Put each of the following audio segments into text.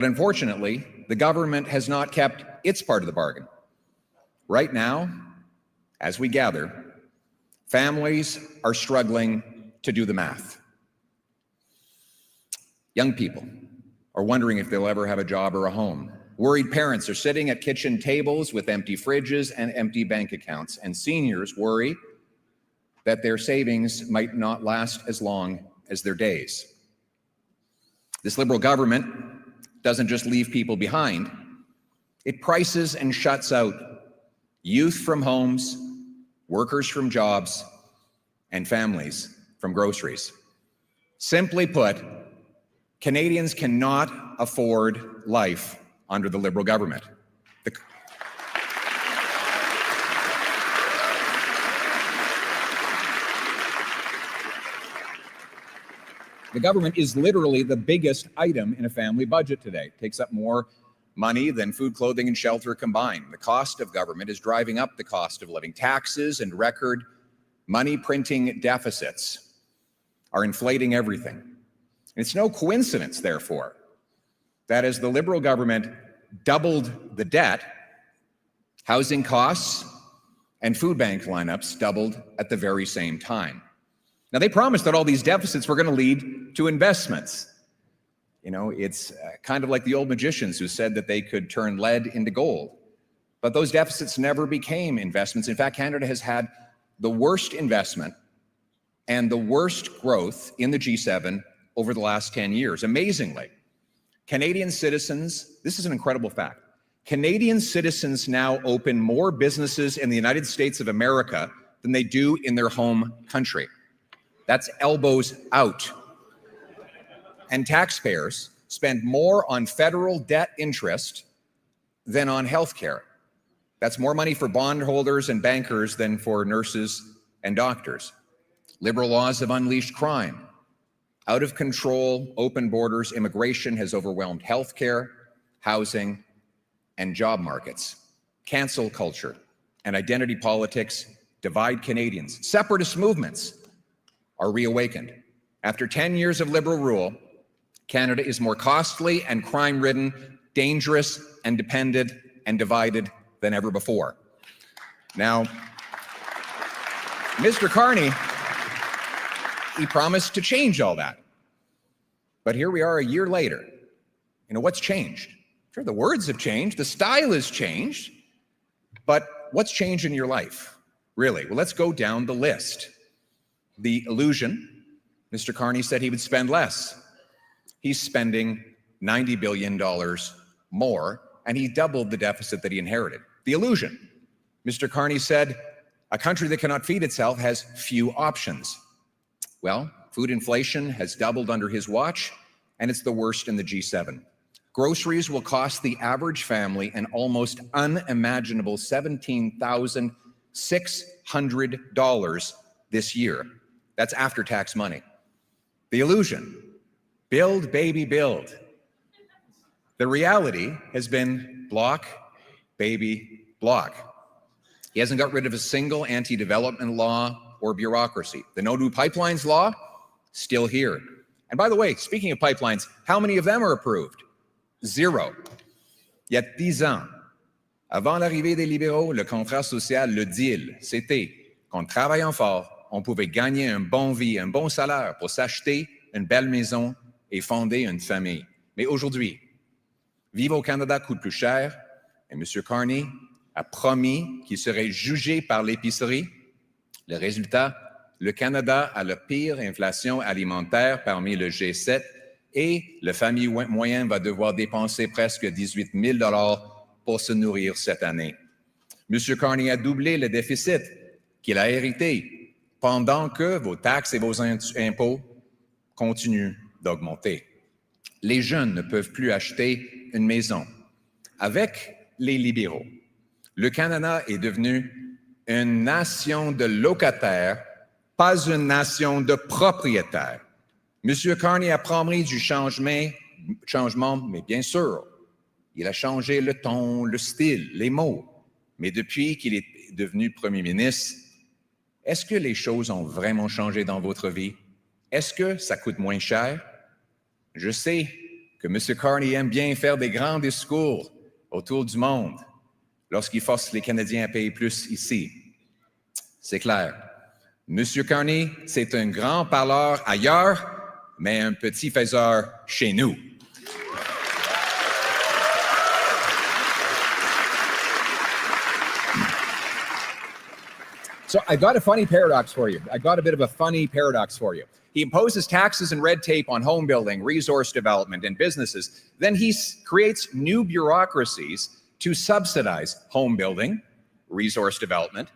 But unfortunately, the government has not kept its part of the bargain. Right now, as we gather, families are struggling to do the math. Young people are wondering if they'll ever have a job or a home. Worried parents are sitting at kitchen tables with empty fridges and empty bank accounts, and seniors worry that their savings might not last as long as their days. This Liberal government doesn't just leave people behind, it prices and shuts out youth from homes, workers from jobs, and families from groceries. Simply put, Canadians cannot afford life under the Liberal government. The government is literally the biggest item in a family budget today. It takes up more money than food, clothing, and shelter combined. The cost of government is driving up the cost of living. Taxes and record money-printing deficits are inflating everything. And it's no coincidence, therefore, that as the Liberal government doubled the debt, housing costs and food bank lineups doubled at the very same time. Now, they promised that all these deficits were going to lead to investments. You know, it's kind of like the old magicians who said that they could turn lead into gold. But those deficits never became investments. In fact, Canada has had the worst investment and the worst growth in the G7 over the last 10 years. Amazingly, Canadian citizens, this is an incredible fact, Canadian citizens now open more businesses in the United States of America than they do in their home country. That's elbows out. And taxpayers spend more on federal debt interest than on health care. That's more money for bondholders and bankers than for nurses and doctors. Liberal laws have unleashed crime. Out of control, open borders, immigration has overwhelmed health care, housing, and job markets. Cancel culture and identity politics divide Canadians. Separatist movements are reawakened. After 10 years of Liberal rule, Canada is more costly and crime-ridden, dangerous and dependent and divided than ever before. Now, Mr. Carney, he promised to change all that. But here we are a year later. You know, what's changed? Sure, the words have changed, the style has changed, but what's changed in your life, really? Well, let's go down the list. The illusion, Mr. Carney said he would spend less. He's spending $90 billion more, and he doubled the deficit that he inherited. The illusion, Mr. Carney said, a country that cannot feed itself has few options. Well, food inflation has doubled under his watch, and it's the worst in the G7. Groceries will cost the average family an almost unimaginable $17,600 this year. That's after-tax money. The illusion, build, baby, build. The reality has been block, baby, block. He hasn't got rid of a single anti-development law or bureaucracy. The No New Pipelines law, still here. And by the way, speaking of pipelines, how many of them are approved? Zero. Il y a 10 ans, avant l'arrivée des libéraux, le contrat social, le deal, c'était qu'en travaillant fort, on pouvait gagner une bonne vie, un bon salaire pour s'acheter une belle maison et fonder une famille. Mais aujourd'hui, vivre au Canada coûte plus cher et M. Carney a promis qu'il serait jugé par l'épicerie. Le résultat, le Canada a la pire inflation alimentaire parmi le G7 et la famille moyenne va devoir dépenser presque 18 000 $ pour se nourrir cette année. M. Carney a doublé le déficit qu'il a hérité pendant que vos taxes et vos impôts continuent d'augmenter. Les jeunes ne peuvent plus acheter une maison. Avec les libéraux, le Canada est devenu une nation de locataires, pas une nation de propriétaires. M. Carney a promis du changement, mais bien sûr, il a changé le ton, le style, les mots. Mais depuis qu'il est devenu premier ministre, est-ce que les choses ont vraiment changé dans votre vie? Est-ce que ça coûte moins cher? Je sais que M. Carney aime bien faire des grands discours autour du monde lorsqu'il force les Canadiens à payer plus ici. C'est clair. M. Carney, c'est un grand parleur ailleurs, mais un petit faiseur chez nous. So I got a funny paradox for you. I got a bit of a funny paradox for you. He imposes taxes and red tape on home building, resource development, and businesses. Then he creates new bureaucracies to subsidize home building, resource development,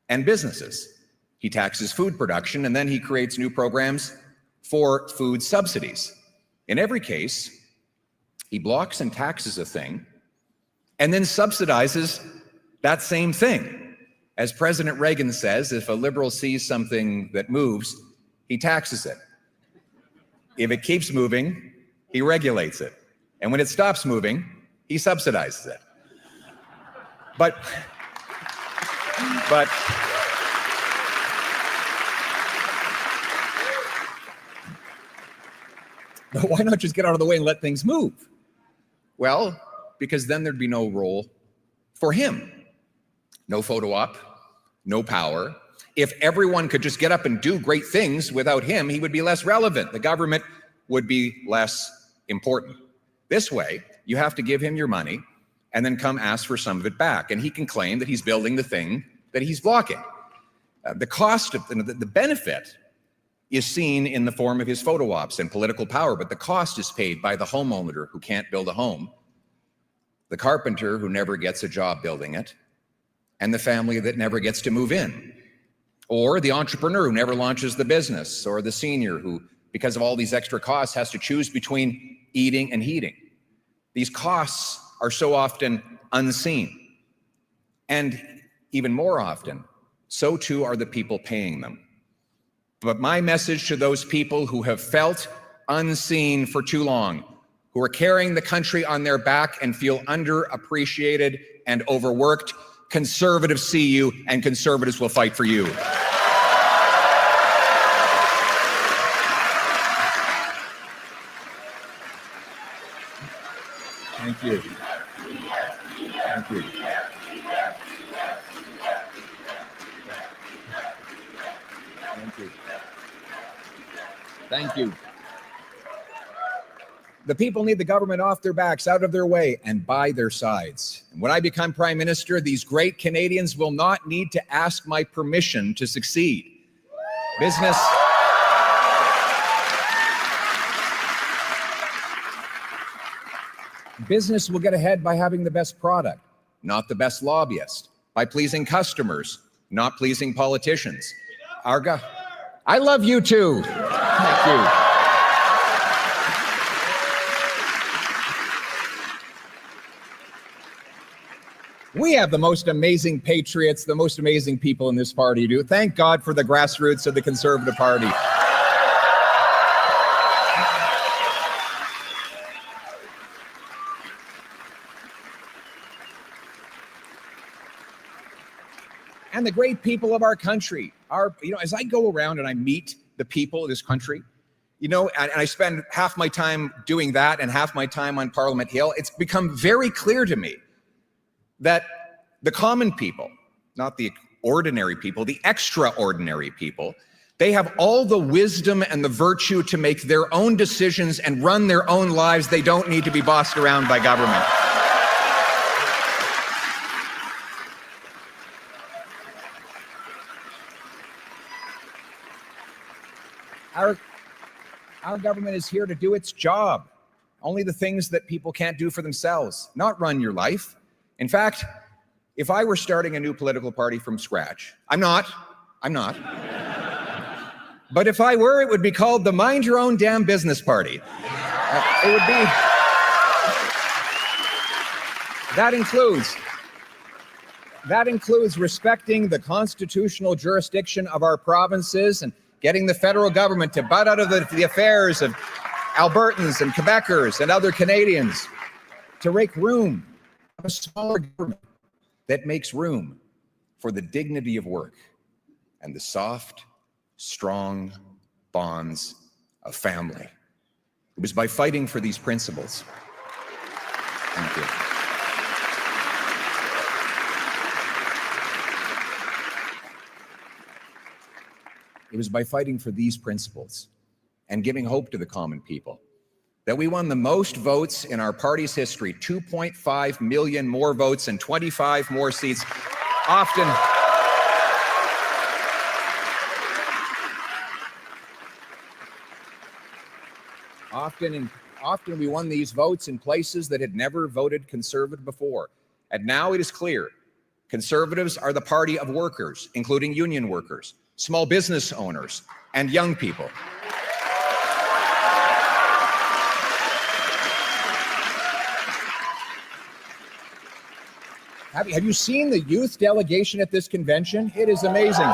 and businesses. He taxes food production, and then he creates new programs for food subsidies. In every case, he blocks and taxes a thing, and then subsidizes that same thing. As President Reagan says, if a liberal sees something that moves, he taxes it. If it keeps moving, he regulates it. And when it stops moving, he subsidizes it. But why not just get out of the way and let things move? Well, because then there'd be no role for him. No photo op, no power. If everyone could just get up and do great things without him, he would be less relevant. The government would be less important. This way, you have to give him your money and then come ask for some of it back. And he can claim that he's building the thing that he's blocking. The cost of the benefit is seen in the form of his photo ops and political power, but the cost is paid by the homeowner who can't build a home, the carpenter who never gets a job building it, and the family that never gets to move in, or the entrepreneur who never launches the business, or the senior who, because of all these extra costs, has to choose between eating and heating. These costs are so often unseen. And even more often, so too are the people paying them. But my message to those people who have felt unseen for too long, who are carrying the country on their back and feel underappreciated and overworked, conservatives see you, and conservatives will fight for you. Thank you. Thank you. Thank you. Thank you. The people need the government off their backs, out of their way, and by their sides. And when I become Prime Minister, these great Canadians will not need to ask my permission to succeed. Business will get ahead by having the best product, not the best lobbyist, by pleasing customers, not pleasing politicians. I love you too. Thank you. We have the most amazing patriots, the most amazing people in this party, do. Thank God for the grassroots of the Conservative Party. And the great people of our country are, as I go around and I meet the people of this country, and I spend half my time doing that and half my time on Parliament Hill, it's become very clear to me that the common people, not the ordinary people, the extraordinary people, they have all the wisdom and the virtue to make their own decisions and run their own lives. They don't need to be bossed around by government. Our government is here to do its job. Only the things that people can't do for themselves, not run your life. In fact, if I were starting a new political party from scratch, I'm not. But if I were, it would be called the Mind Your Own Damn Business Party. It would be. That includes respecting the constitutional jurisdiction of our provinces and getting the federal government to butt out of the affairs of Albertans and Quebecers and other Canadians, to make room for a smaller government that makes room for the dignity of work and the soft, strong bonds of family. It was by fighting for these principles. Thank you. It was by fighting for these principles and giving hope to the common people that we won the most votes in our party's history, 2.5 million more votes and 25 more seats, often we won these votes in places that had never voted Conservative before. And now it is clear, Conservatives are the party of workers, including union workers, small business owners, and young people. Have you seen the youth delegation at this convention? It is amazing.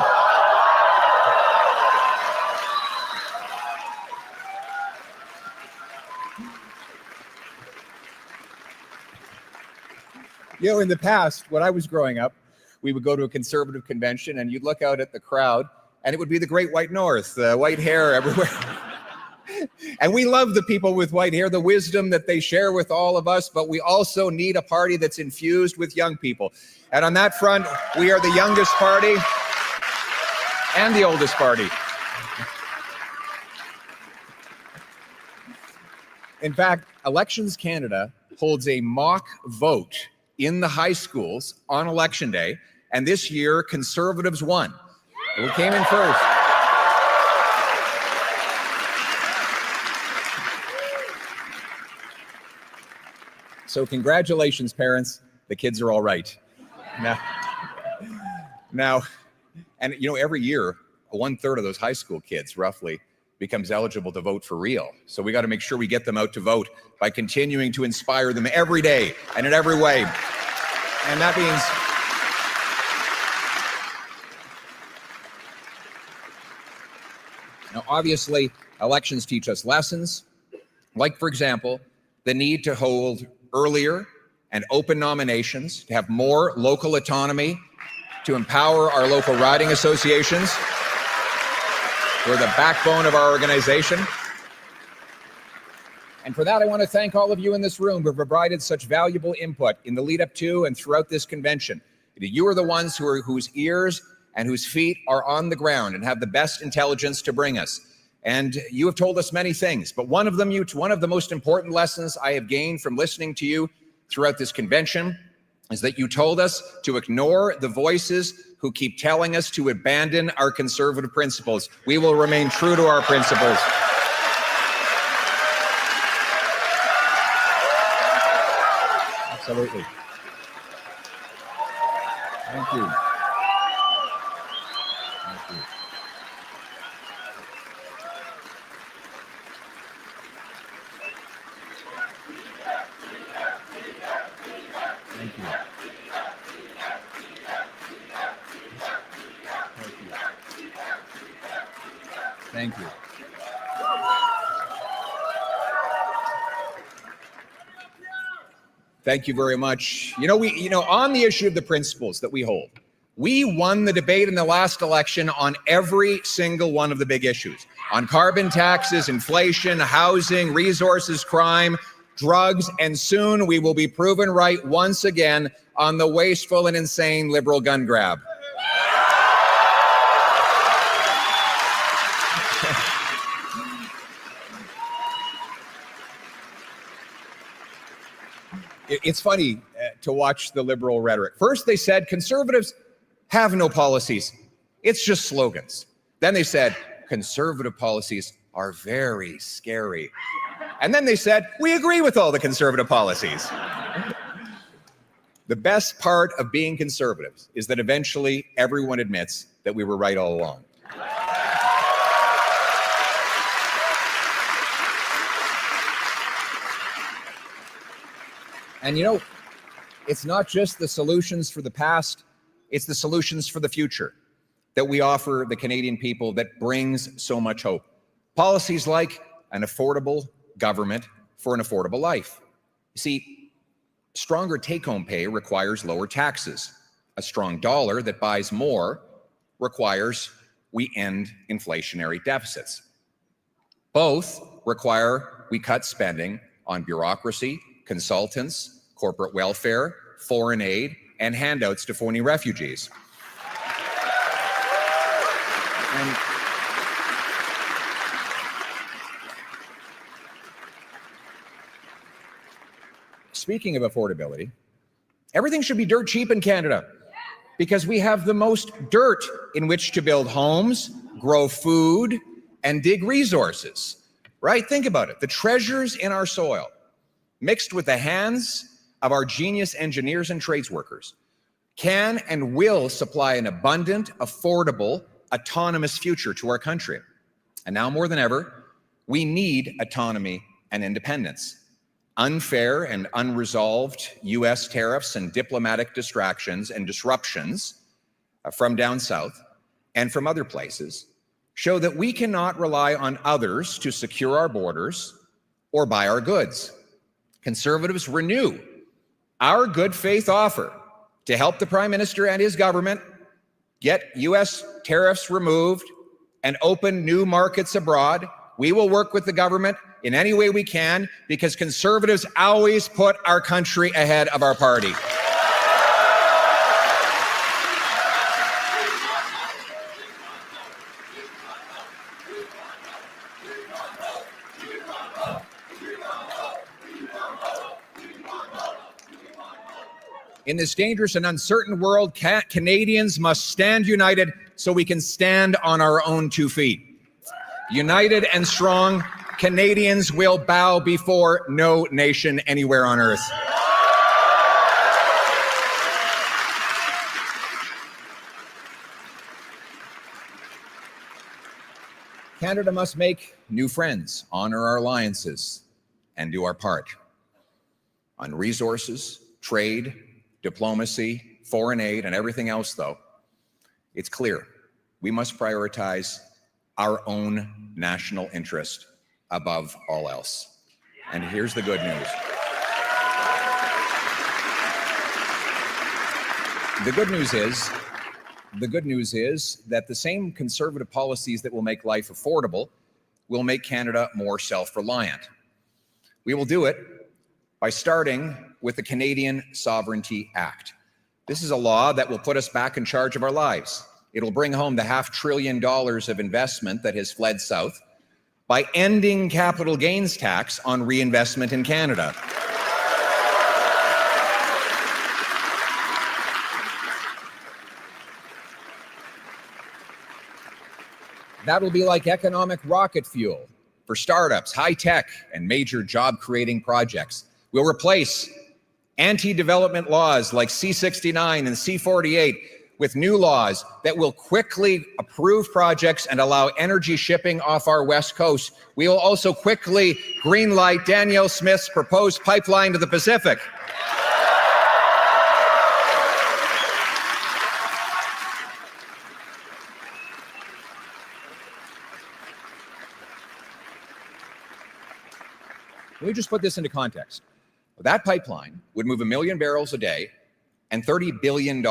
You know, in the past, when I was growing up, we would go to a Conservative convention and you'd look out at the crowd and it would be the Great White North, white hair everywhere. And we love the people with white hair, the wisdom that they share with all of us, but we also need a party that's infused with young people. And on that front, we are the youngest party and the oldest party. In fact, Elections Canada holds a mock vote in the high schools on Election Day, and this year, Conservatives won. We came in first. So congratulations, parents. The kids are all right. Now, and you know, every year, 1/3 of those high school kids, roughly, becomes eligible to vote for real. So we got to make sure we get them out to vote by continuing to inspire them every day and in every way. And that means now, obviously, elections teach us lessons, like, for example, the need to hold earlier and open nominations, to have more local autonomy, to empower our local riding associations, who are the backbone of our organization. And for that, I want to thank all of you in this room who have provided such valuable input in the lead up to and throughout this convention. You are the ones whose ears and whose feet are on the ground and have the best intelligence to bring us. And you have told us many things, but one of the most important lessons I have gained from listening to you throughout this convention is that you told us to ignore the voices who keep telling us to abandon our conservative principles. We will remain true to our principles. Absolutely. Thank you. Thank you. Thank you. Thank you. Thank you very much. You know, on the issue of the principles that we hold, we won the debate in the last election on every single one of the big issues. On carbon taxes, inflation, housing, resources, crime, drugs, and soon we will be proven right once again on the wasteful and insane liberal gun grab. It's funny to watch the liberal rhetoric. First, they said conservatives have no policies. It's just slogans. Then they said conservative policies are very scary. And then they said, we agree with all the conservative policies. The best part of being conservatives is that eventually everyone admits that we were right all along. And you know, it's not just the solutions for the past, it's the solutions for the future that we offer the Canadian people that brings so much hope. Policies like an affordable government for an affordable life. You see, stronger take-home pay requires lower taxes. A strong dollar that buys more requires we end inflationary deficits. Both require we cut spending on bureaucracy, consultants, corporate welfare, foreign aid, and handouts to phony refugees. And speaking of affordability, everything should be dirt cheap in Canada because we have the most dirt in which to build homes, grow food, and dig resources, right? Think about it. The treasures in our soil, mixed with the hands of our genius engineers and trades workers, can and will supply an abundant, affordable, autonomous future to our country. And now more than ever, we need autonomy and independence. Unfair and unresolved U.S. tariffs and diplomatic distractions and disruptions from down south and from other places show that we cannot rely on others to secure our borders or buy our goods. Conservatives renew our good faith offer to help the Prime Minister and his government get U.S. tariffs removed and open new markets abroad. We will work with the government in any way we can because Conservatives always put our country ahead of our party. In this dangerous and uncertain world, Canadians must stand united so we can stand on our own 2 feet. United and strong, Canadians will bow before no nation anywhere on earth. Canada must make new friends, honor our alliances, and do our part. On resources, trade, diplomacy, foreign aid, and everything else, though, it's clear we must prioritize our own national interest above all else. And here's the good news. The good news is that the same conservative policies that will make life affordable will make Canada more self-reliant. We will do it by starting with the Canadian Sovereignty Act. This is a law that will put us back in charge of our lives. It'll bring home the $500 billion of investment that has fled south by ending capital gains tax on reinvestment in Canada. That'll be like economic rocket fuel for startups, high tech, and major job-creating projects. We'll replace anti-development laws like C-69 and C-48 with new laws that will quickly approve projects and allow energy shipping off our west coast. We will also quickly greenlight Danielle Smith's proposed pipeline to the Pacific. Let me just put this into context. That pipeline would move 1 million barrels a day and $30 billion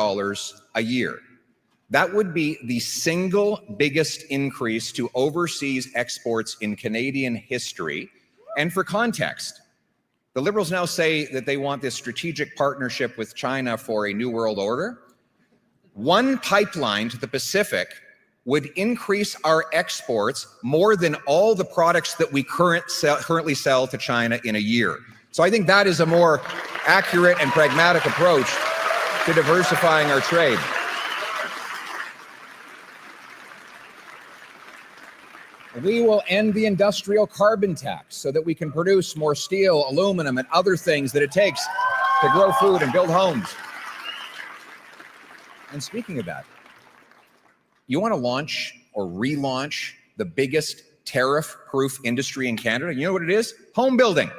a year. That would be the single biggest increase to overseas exports in Canadian history. And for context, the Liberals now say that they want this strategic partnership with China for a new world order. One pipeline to the Pacific would increase our exports more than all the products that we currently sell to China in a year. So I think that is a more accurate and pragmatic approach to diversifying our trade. We will end the industrial carbon tax so that we can produce more steel, aluminum, and other things that it takes to grow food and build homes. And speaking of that, you want to launch or relaunch the biggest tariff-proof industry in Canada? You know what it is? Home building.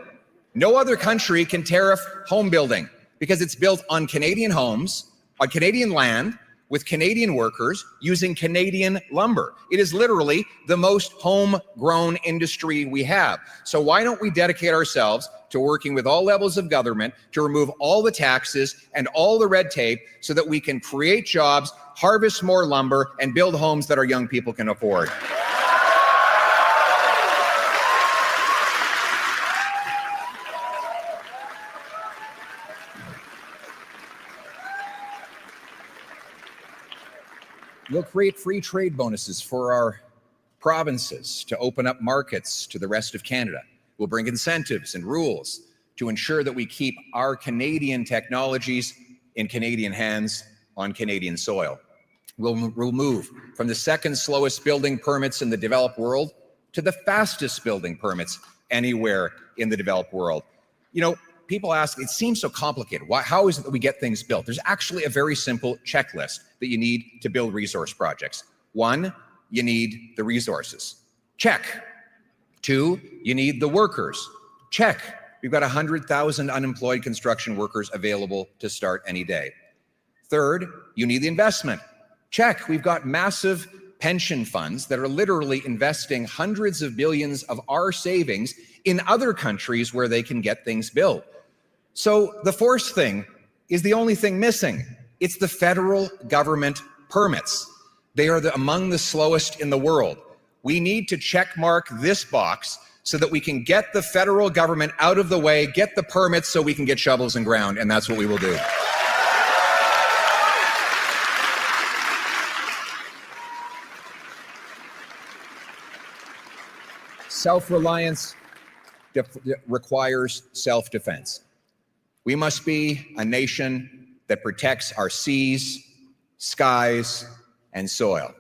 No other country can tariff home building because it's built on Canadian homes, on Canadian land, with Canadian workers using Canadian lumber. It is literally the most homegrown industry we have. So why don't we dedicate ourselves to working with all levels of government to remove all the taxes and all the red tape so that we can create jobs, harvest more lumber, and build homes that our young people can afford. We'll create free trade bonuses for our provinces to open up markets to the rest of Canada. We'll bring incentives and rules to ensure that we keep our Canadian technologies in Canadian hands on Canadian soil. We'll move from the second slowest building permits in the developed world to the fastest building permits anywhere in the developed world. You know, people ask, it seems so complicated. How is it that we get things built? There's actually a very simple checklist that you need to build resource projects. One, you need the resources. Check. Two, you need the workers. Check. We've got 100,000 unemployed construction workers available to start any day. Third, you need the investment. Check. We've got massive pension funds that are literally investing hundreds of billions of our savings in other countries where they can get things built. So the fourth thing is the only thing missing. It's the federal government permits. They are among the slowest in the world. We need to check mark this box so that we can get the federal government out of the way, get the permits so we can get shovels in ground, and that's what we will do. Self-reliance requires self-defense. We must be a nation that protects our seas, skies, and soil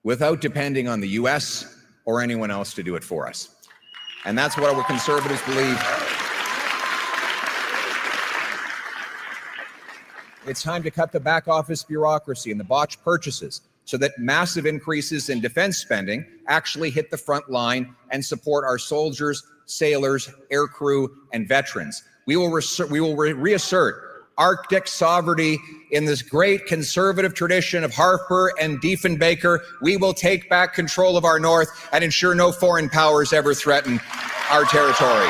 without depending on the US or anyone else to do it for us. And that's what our Conservatives believe. It's time to cut the back office bureaucracy and the botched purchases so that massive increases in defense spending actually hit the front line and support our soldiers, sailors, aircrew, and veterans. We will reassert Arctic sovereignty in this great conservative tradition of Harper and Diefenbaker. We will take back control of our north and ensure no foreign powers ever threaten our territory.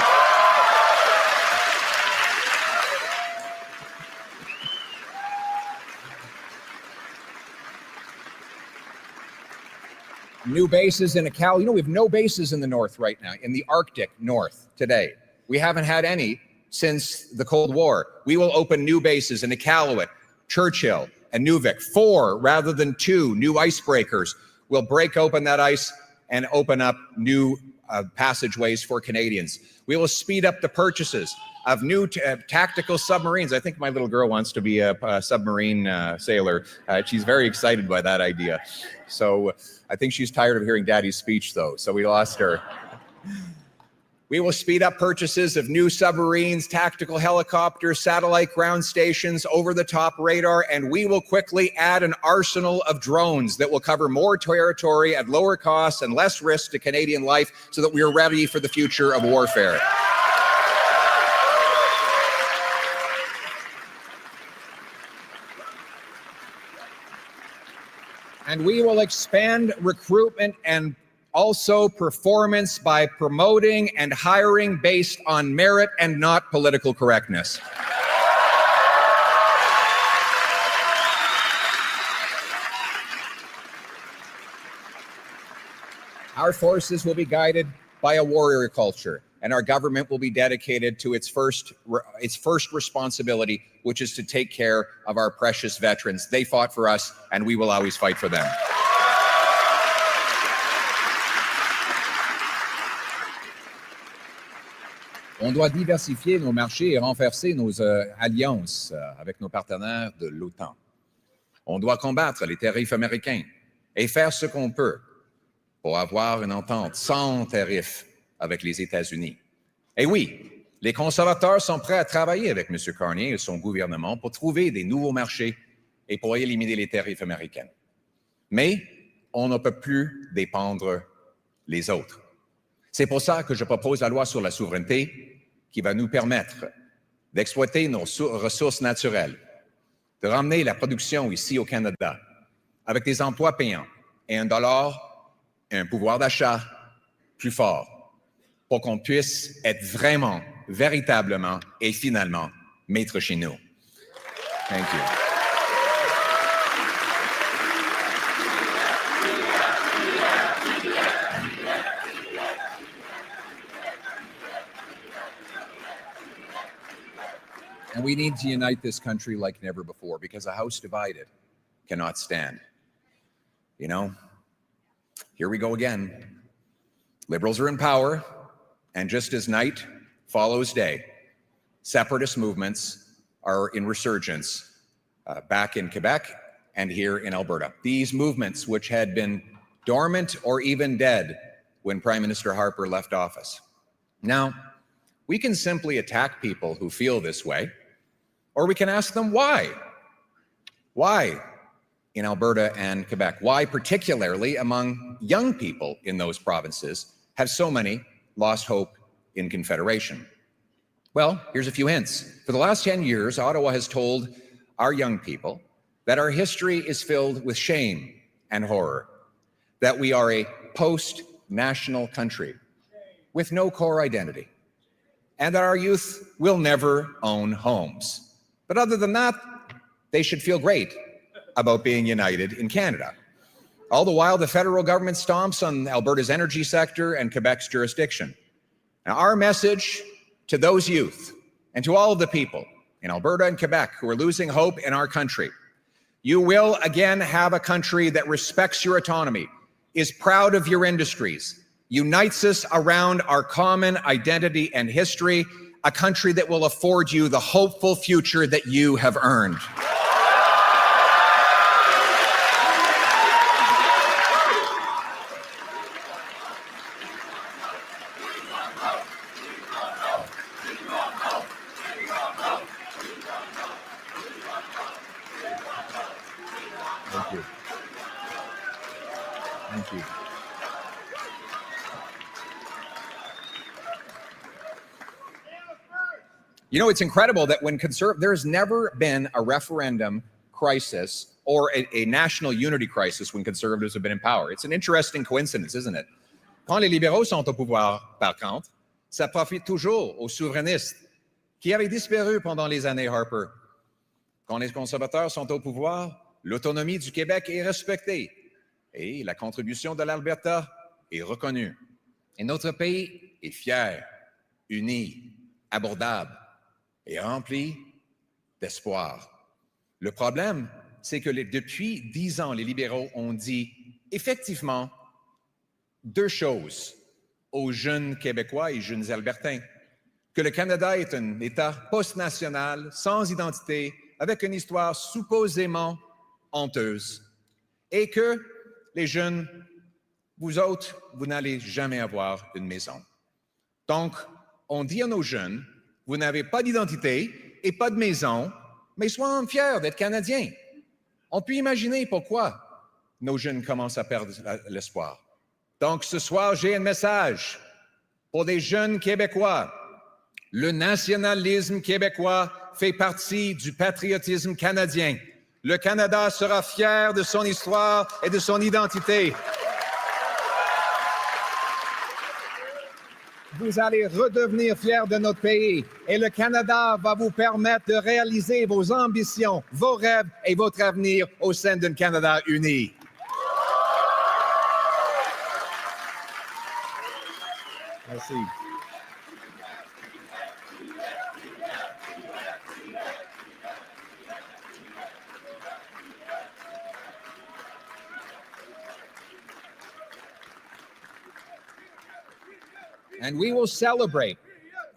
New bases in Iqaluit. You know, we have no bases in the north right now, in the Arctic north today. We haven't had any since the Cold War. We will open new bases in Iqaluit, Churchill, and Nunavik. 4 rather than 2 new icebreakers will break open that ice and open up new passageways for Canadians. We will speed up the purchases of new tactical submarines. I think my little girl wants to be a submarine sailor. She's very excited by that idea. So I think she's tired of hearing Daddy's speech, though, so we lost her. We will speed up purchases of new submarines, tactical helicopters, satellite ground stations, over-the-top radar, and we will quickly add an arsenal of drones that will cover more territory at lower costs and less risk to Canadian life so that we are ready for the future of warfare. And we will expand recruitment and also performance by promoting and hiring based on merit and not political correctness. Our forces will be guided by a warrior culture, and our government will be dedicated to its first responsibility, which is to take care of our precious veterans. They fought for us, and we will always fight for them. On doit diversifier nos marchés et renforcer nos alliances avec nos partenaires de l'OTAN. On doit combattre les tarifs américains et faire ce qu'on peut pour avoir une entente sans tarifs avec les États-Unis. Et oui, les conservateurs sont prêts à travailler avec M. Carney et son gouvernement pour trouver des nouveaux marchés et pour éliminer les tarifs américains. Mais on ne peut plus dépendre les autres. C'est pour ça que je propose la loi sur la souveraineté qui va nous permettre d'exploiter nos ressources naturelles, de ramener la production ici au Canada avec des emplois payants et un dollar et un pouvoir d'achat plus fort pour qu'on puisse être vraiment, véritablement et finalement maître chez nous. Thank you. And we need to unite this country like never before, because a house divided cannot stand. You know, here we go again. Liberals are in power, and just as night follows day, separatist movements are in resurgence back in Quebec and here in Alberta. These movements, which had been dormant or even dead when Prime Minister Harper left office. Now, we can simply attack people who feel this way, or we can ask them why. Why in Alberta and Quebec? Why, particularly among young people in those provinces, have so many lost hope in Confederation? Well, here's a few hints. For the last 10 years, Ottawa has told our young people that our history is filled with shame and horror, that we are a post-national country with no core identity, and that our youth will never own homes. But other than that, they should feel great about being united in Canada. All the while, the federal government stomps on Alberta's energy sector and Quebec's jurisdiction. Now, our message to those youth and to all of the people in Alberta and Quebec who are losing hope in our country: you will again have a country that respects your autonomy, is proud of your industries, unites us around our common identity and history, a country that will afford you the hopeful future that you have earned. Thank you. Thank you. You know, it's incredible that when there's never been a referendum crisis or a national unity crisis when Conservatives have been in power. It's an interesting coincidence, isn't it? Quand les libéraux sont au pouvoir, par contre, ça profite toujours aux souverainistes qui avaient disparu pendant les années Harper. Quand les conservateurs sont au pouvoir, l'autonomie du Québec est respectée et la contribution de l'Alberta est reconnue. Et notre pays est fier, uni, abordable et rempli d'espoir. Le problème, c'est que depuis 10 ans, les libéraux ont dit effectivement deux choses aux jeunes Québécois et jeunes Albertains: que le Canada est un État post-national, sans identité, avec une histoire supposément honteuse, et que les jeunes, vous autres, vous n'allez jamais avoir une maison. Donc, on dit à nos jeunes: vous n'avez pas d'identité et pas de maison, mais soyons fiers d'être Canadiens. On peut imaginer pourquoi nos jeunes commencent à perdre l'espoir. Donc, ce soir, j'ai un message pour les jeunes Québécois. Le nationalisme québécois fait partie du patriotisme canadien. Le Canada sera fier de son histoire et de son identité. Vous allez redevenir fiers de notre pays et le Canada va vous permettre de réaliser vos ambitions, vos rêves et votre avenir au sein d'un Canada uni. Merci. And we will celebrate.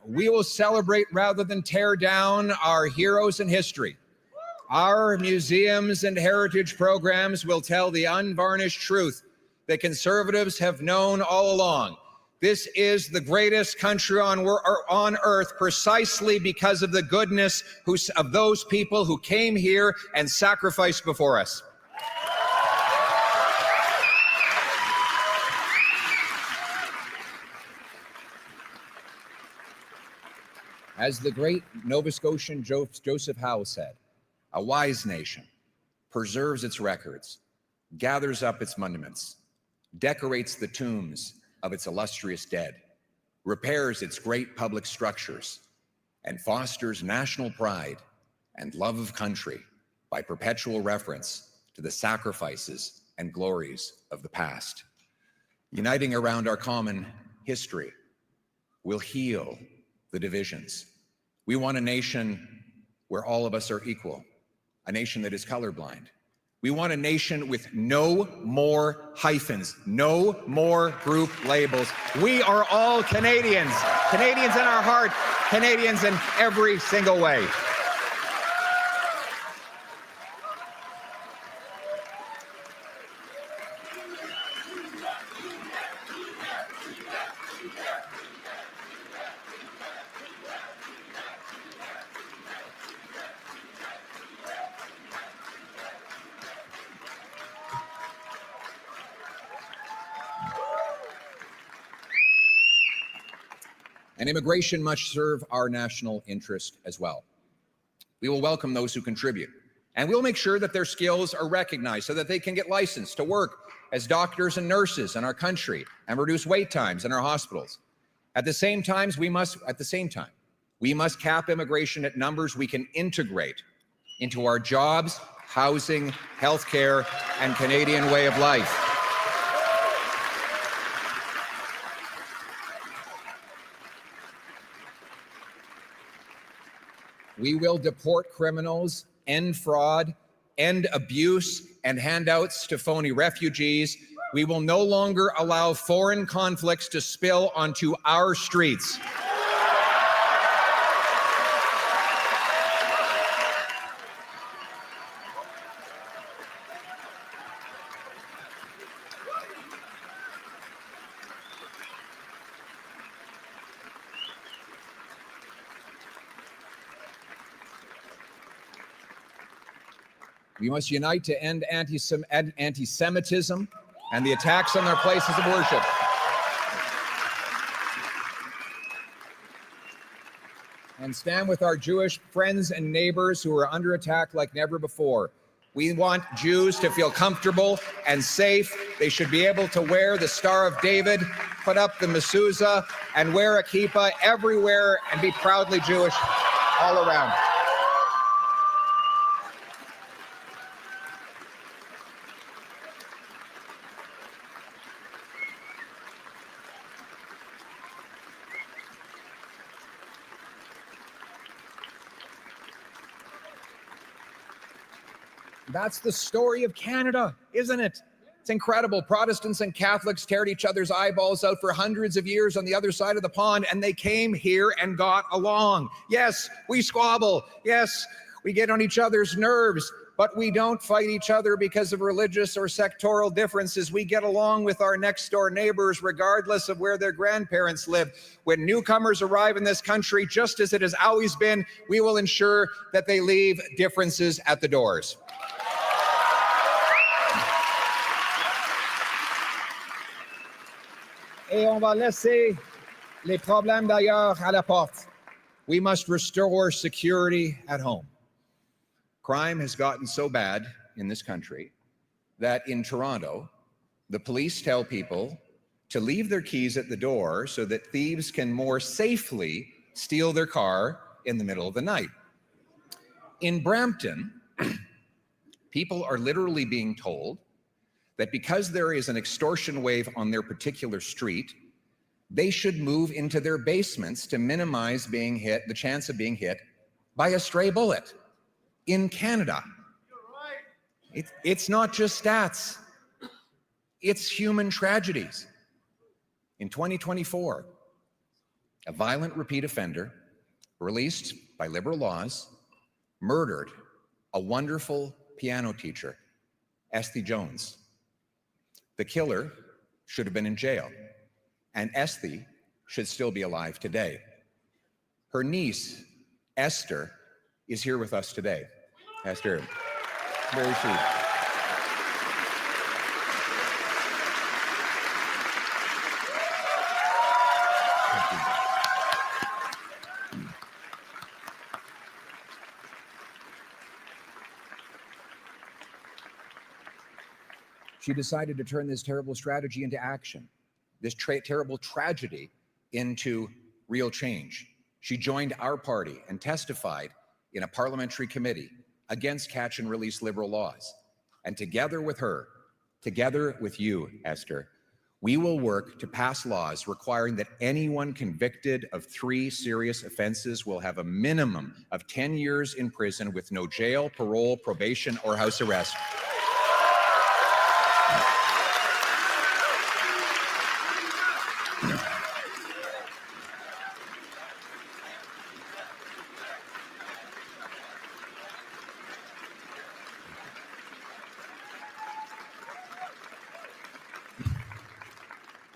We will celebrate rather than tear down our heroes in history. Our museums and heritage programs will tell the unvarnished truth that Conservatives have known all along. This is the greatest country on earth precisely because of the goodness of those people who came here and sacrificed before us. As the great Nova Scotian Joseph Howe said, a wise nation preserves its records, gathers up its monuments, decorates the tombs of its illustrious dead, repairs its great public structures, and fosters national pride and love of country by perpetual reference to the sacrifices and glories of the past. Uniting around our common history will heal the divisions. We want a nation where all of us are equal, a nation that is colorblind, We want a nation with no more hyphens, no more group labels. We are all Canadians, Canadians in our heart, Canadians in every single way. And immigration must serve our national interest as well. We will welcome those who contribute, and we'll make sure that their skills are recognized so that they can get licensed to work as doctors and nurses in our country and reduce wait times in our hospitals. At the same time, we must cap immigration at numbers we can integrate into our jobs, housing, healthcare, and Canadian way of life. We will deport criminals, end fraud, end abuse and handouts to phony refugees. We will no longer allow foreign conflicts to spill onto our streets. We must unite to end anti-Semitism and the attacks on their places of worship. And stand with our Jewish friends and neighbors who are under attack like never before. We want Jews to feel comfortable and safe. They should be able to wear the Star of David, put up the mezuzah, and wear a kippah everywhere and be proudly Jewish all around. That's the story of Canada, isn't it? It's incredible. Protestants and Catholics teared each other's eyeballs out for hundreds of years on the other side of the pond, and they came here and got along. Yes, we squabble. Yes, we get on each other's nerves, but we don't fight each other because of religious or sectoral differences. We get along with our next door neighbors regardless of where their grandparents live. When newcomers arrive in this country, just as it has always been, we will ensure that they leave differences at the doors. Et on va laisser les problèmes d'ailleurs à la porte. We must restore security at home. Crime has gotten so bad in this country that in Toronto, the police tell people to leave their keys at the door so that thieves can more safely steal their car in the middle of the night. In Brampton, people are literally being told that because there is an extortion wave on their particular street, they should move into their basements to minimize the chance of being hit by a stray bullet. In Canada, it's not just stats, it's human tragedies. In 2024, a violent repeat offender released by liberal laws murdered a wonderful piano teacher, Esty Jones. The killer should have been in jail, and Esty should still be alive today. Her niece, Esther, is here with us today. Esther, very sweet. She decided to turn this terrible strategy into action, this terrible tragedy into real change. She joined our party and testified in a parliamentary committee against catch and release liberal laws. And together with her, together with you, Esther, we will work to pass laws requiring that anyone convicted of 3 serious offenses will have a minimum of 10 years in prison with no jail, parole, probation, or house arrest.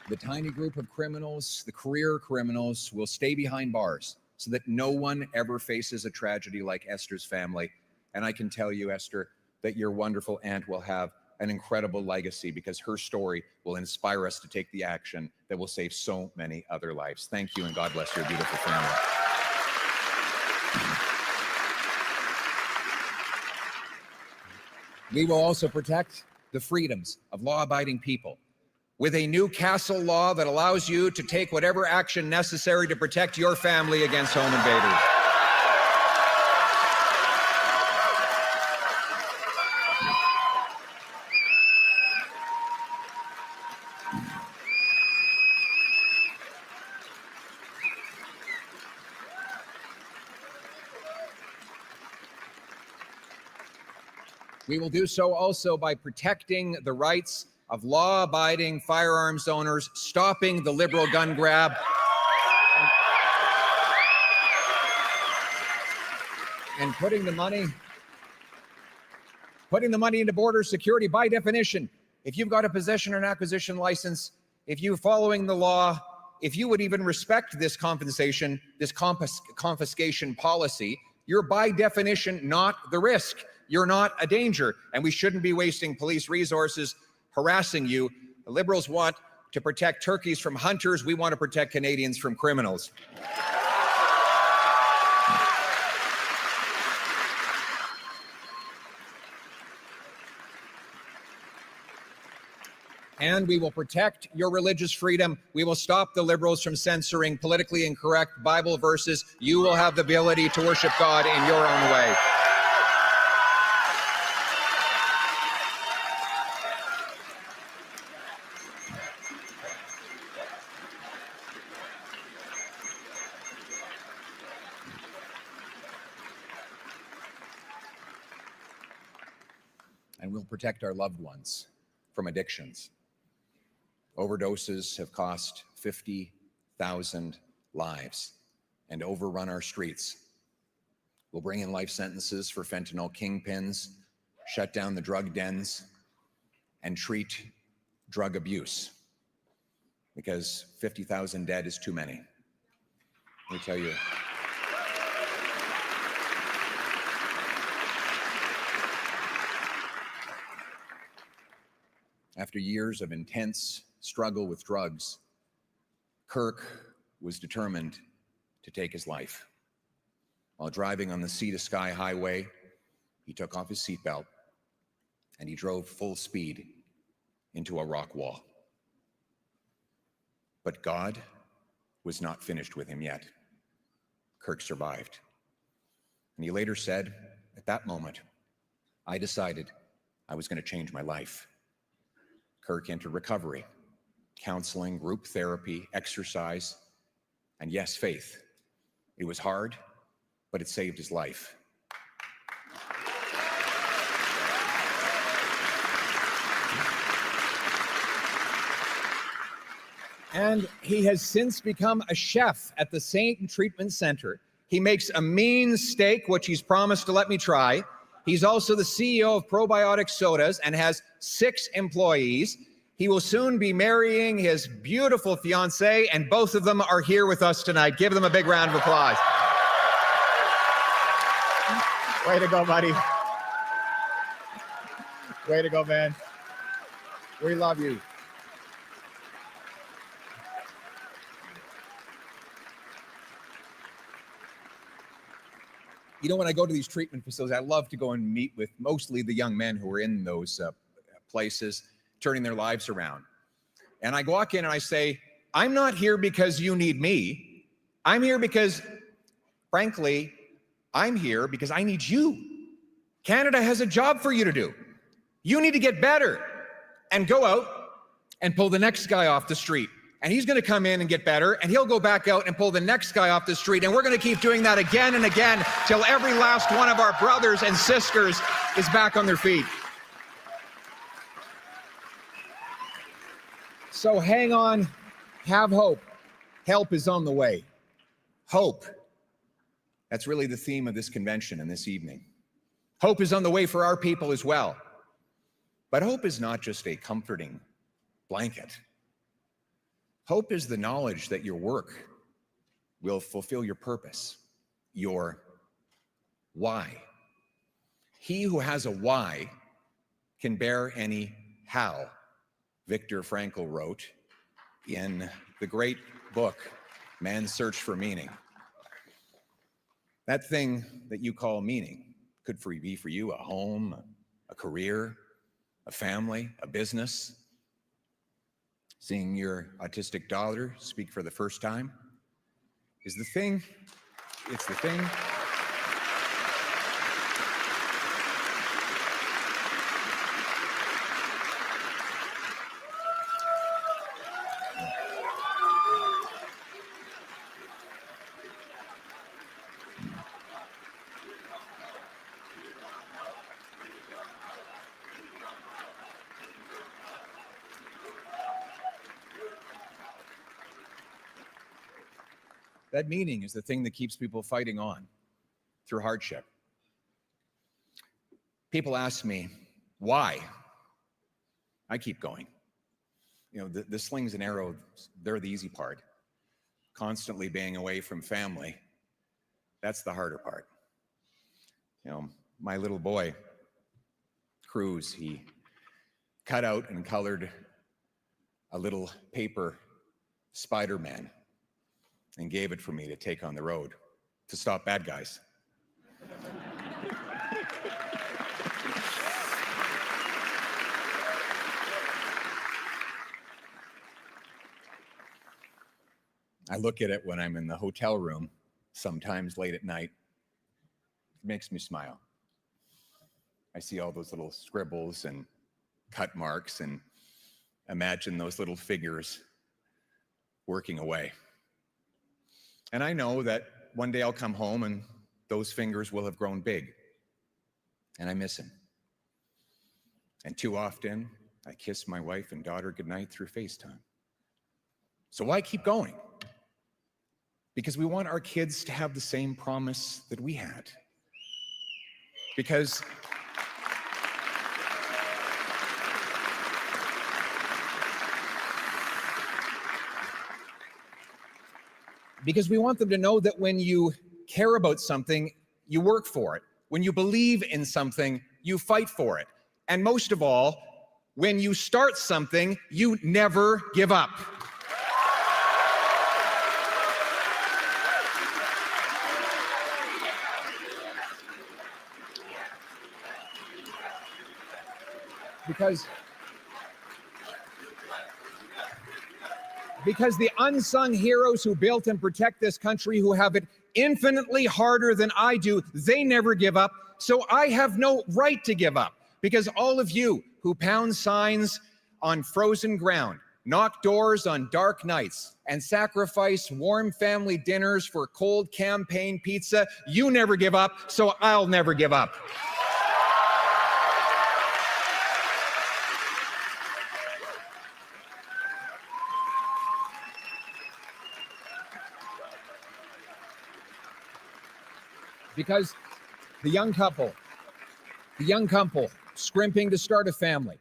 The tiny group of criminals, the career criminals, will stay behind bars so that no one ever faces a tragedy like Esther's family. And I can tell you, Esther, that your wonderful aunt will have an incredible legacy because her story will inspire us to take the action that will save so many other lives. Thank you, and God bless your beautiful family. We will also protect the freedoms of law-abiding people with a new castle law that allows you to take whatever action necessary to protect your family against home invaders. We will do so also by protecting the rights of law-abiding firearms owners, stopping the liberal gun grab, and putting the money into border security. By definition, if you've got a possession or an acquisition license, if you're following the law, if you would even respect this confiscation policy, you're by definition not the risk. You're not a danger, and we shouldn't be wasting police resources harassing you. The Liberals want to protect turkeys from hunters. We want to protect Canadians from criminals. And we will protect your religious freedom. We will stop the Liberals from censoring politically incorrect Bible verses. You will have the ability to worship God in your own way. And we'll protect our loved ones from addictions. Overdoses have cost 50,000 lives and overrun our streets. We'll bring in life sentences for fentanyl kingpins, shut down the drug dens, and treat drug abuse, because 50,000 dead is too many. Let me tell you. After years of intense struggle with drugs, Kirk was determined to take his life. While driving on the Sea to Sky Highway, he took off his seatbelt and he drove full speed into a rock wall. But God was not finished with him yet. Kirk survived. And he later said, at that moment, I decided I was going to change my life. Kirk entered recovery, counseling, group therapy, exercise, and yes, faith. It was hard, but it saved his life. And he has since become a chef at the Saint Treatment Center. He makes a mean steak, which he's promised to let me try. He's also the CEO of Probiotic Sodas and has 6 employees. He will soon be marrying his beautiful fiancée, and both of them are here with us tonight. Give them a big round of applause. Way to go, buddy. Way to go, man. We love you. You know, when I go to these treatment facilities, I love to go and meet with mostly the young men who are in those places, turning their lives around. And I walk in and I say, I'm not here because you need me. I'm here because, frankly, I'm here because I need you. Canada has a job for you to do. You need to get better and go out and pull the next guy off the street. And he's going to come in and get better, and he'll go back out and pull the next guy off the street. And we're going to keep doing that again and again till every last one of our brothers and sisters is back on their feet. So hang on, have hope. Help is on the way. Hope. That's really the theme of this convention and this evening. Hope is on the way for our people as well. But hope is not just a comforting blanket. Hope is the knowledge that your work will fulfill your purpose, your why. He who has a why can bear any how, Viktor Frankl wrote in the great book, Man's Search for Meaning. That thing that you call meaning could be for you a home, a career, a family, a business. Seeing your autistic daughter speak for the first time is the thing. It's the thing. That meaning is the thing that keeps people fighting on through hardship. People ask me, why? I keep going. You know, the slings and arrows, they're the easy part. Constantly being away from family, that's the harder part. You know, my little boy, Cruz, he cut out and colored a little paper Spider-Man and gave it for me to take on the road to stop bad guys. I look at it when I'm in the hotel room, sometimes late at night. It makes me smile. I see all those little scribbles and cut marks and imagine those little figures working away. And I know that one day I'll come home and those fingers will have grown big. And I miss him. And too often, I kiss my wife and daughter goodnight through FaceTime. So why keep going? Because we want our kids to have the same promise that we had. Because we want them to know that when you care about something, you work for it. When you believe in something, you fight for it. And most of all, when you start something, you never give up. Because the unsung heroes who built and protect this country, who have it infinitely harder than I do, they never give up. So I have no right to give up. Because all of you who pound signs on frozen ground, knock doors on dark nights, and sacrifice warm family dinners for cold campaign pizza, you never give up, so I'll never give up. Because the young couple scrimping to start a family,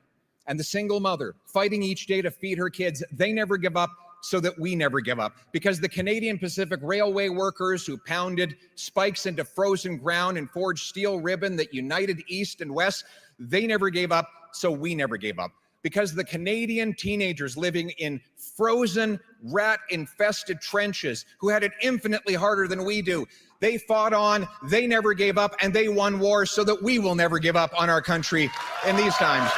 and the single mother fighting each day to feed her kids, they never give up, so that we never give up. Because the Canadian Pacific Railway workers who pounded spikes into frozen ground and forged steel ribbon that united East and West, they never gave up, so we never gave up. Because the Canadian teenagers living in frozen, rat-infested trenches who had it infinitely harder than we do, they fought on, they never gave up, and they won wars so that we will never give up on our country in these times.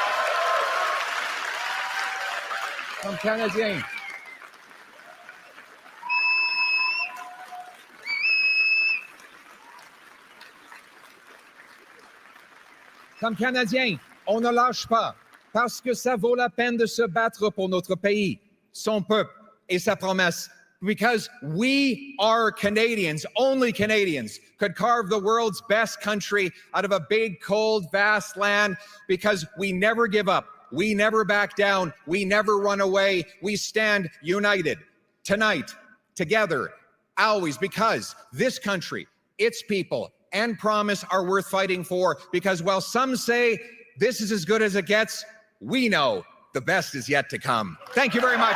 Comme Canadiens. Comme Canadiens, on ne lâche pas. Parce que ça vaut la peine de se battre pour notre pays, son peuple et sa promesse. Because we are Canadians, only Canadians, could carve the world's best country out of a big, cold, vast land, because we never give up, we never back down, we never run away, we stand united, tonight, together, always, because this country, its people, and promise are worth fighting for, because while some say this is as good as it gets, we know the best is yet to come. Thank you very much.